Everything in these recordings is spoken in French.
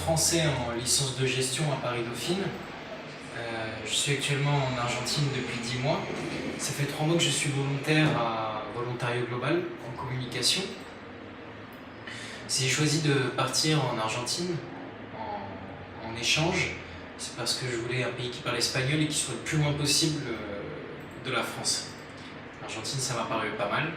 français en licence de gestion à Paris-Dauphine. Je suis actuellement en Argentine depuis 10 mois. Ça fait 3 mois que je suis volontaire à Volontariat Global en communication. Si j'ai choisi de partir en Argentine en échange, c'est parce que je voulais un pays qui parle espagnol et qui soit le plus loin possible de la France. L'Argentine, ça m'a paru pas mal.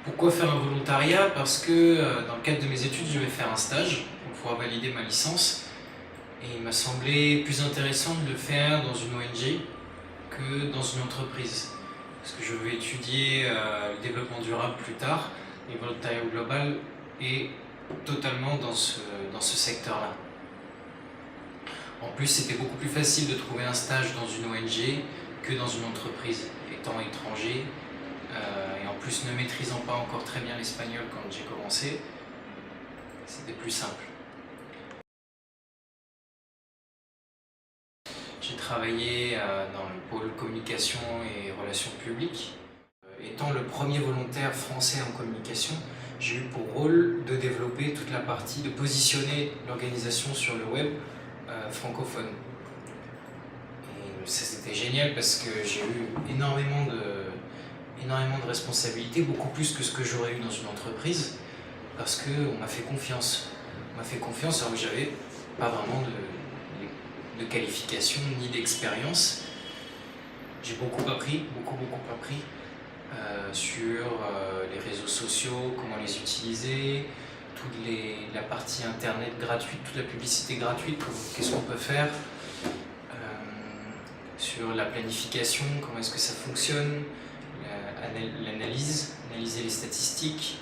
Pourquoi faire un volontariat? Parce que dans le cadre de mes études, je vais faire un stage pour pouvoir valider ma licence. Et il m'a semblé plus intéressant de le faire dans une ONG que dans une entreprise. Parce que je veux étudier le développement durable plus tard, et Volontariat Global est totalement dans ce secteur-là. En plus, c'était beaucoup plus facile de trouver un stage dans une ONG que dans une entreprise, étant étranger. Et en plus, ne maîtrisant pas encore très bien l'espagnol quand j'ai commencé, c'était plus simple. J'ai travaillé dans le pôle communication et relations publiques. Étant le premier volontaire français en communication, j'ai eu pour rôle de développer toute la partie, de positionner l'organisation sur le web francophone. Et ça, c'était génial parce que j'ai eu énormément de responsabilités, beaucoup plus que ce que j'aurais eu dans une entreprise, parce qu'on m'a fait confiance. On m'a fait confiance alors que j'avais pas vraiment de qualification ni d'expérience. J'ai beaucoup appris sur les réseaux sociaux, comment les utiliser, la partie internet gratuite, toute la publicité gratuite, qu'est-ce qu'on peut faire, sur la planification, comment est-ce que ça fonctionne, analyser les statistiques,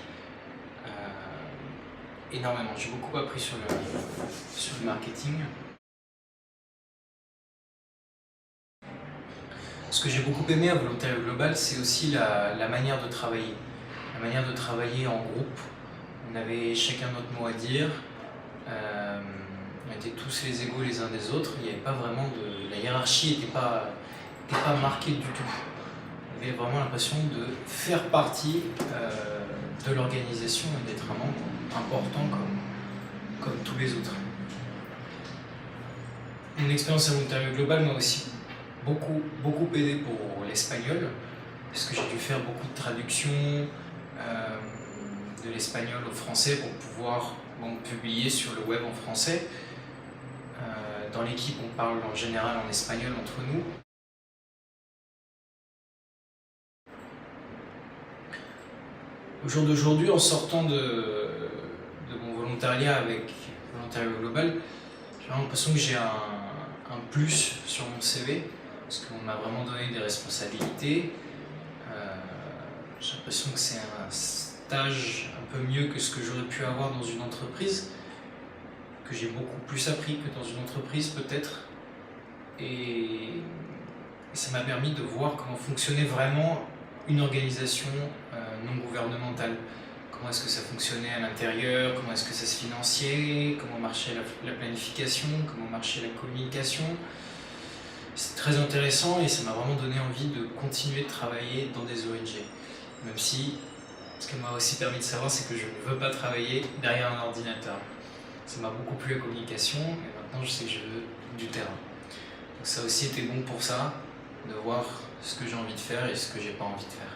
énormément. J'ai beaucoup appris sur le marketing. Ce que j'ai beaucoup aimé à Volontariat Global, c'est aussi la manière de travailler. La manière de travailler en groupe. On avait chacun notre mot à dire. On était tous les égaux les uns des autres. Il n'y avait pas vraiment la hiérarchie n'était pas marquée du tout. On avait vraiment l'impression de faire partie de l'organisation et d'être un membre important comme tous les autres. Mon expérience à Volontariat Global m'a aussi beaucoup aidé pour l'espagnol, parce que j'ai dû faire beaucoup de traductions de l'espagnol au français pour pouvoir publier sur le web en français. Dans l'équipe, on parle en général en espagnol entre nous. Au jour d'aujourd'hui, en sortant de mon volontariat avec Volontariat Global, j'ai l'impression que j'ai un plus sur mon CV, parce qu'on m'a vraiment donné des responsabilités. J'ai l'impression que c'est un stage un peu mieux que ce que j'aurais pu avoir dans une entreprise, que j'ai beaucoup plus appris que dans une entreprise peut-être. Et ça m'a permis de voir comment fonctionnait vraiment une organisation non gouvernementale. Comment est-ce que ça fonctionnait à l'intérieur, comment est-ce que ça se finançait, comment marchait la planification, comment marchait la communication. C'est très intéressant et ça m'a vraiment donné envie de continuer de travailler dans des ONG. Même si, ce qu'elle m'a aussi permis de savoir, c'est que je ne veux pas travailler derrière un ordinateur. Ça m'a beaucoup plu la communication et maintenant je sais que je veux du terrain. Donc ça a aussi été bon pour ça, de voir ce que j'ai envie de faire et ce que j'ai pas envie de faire.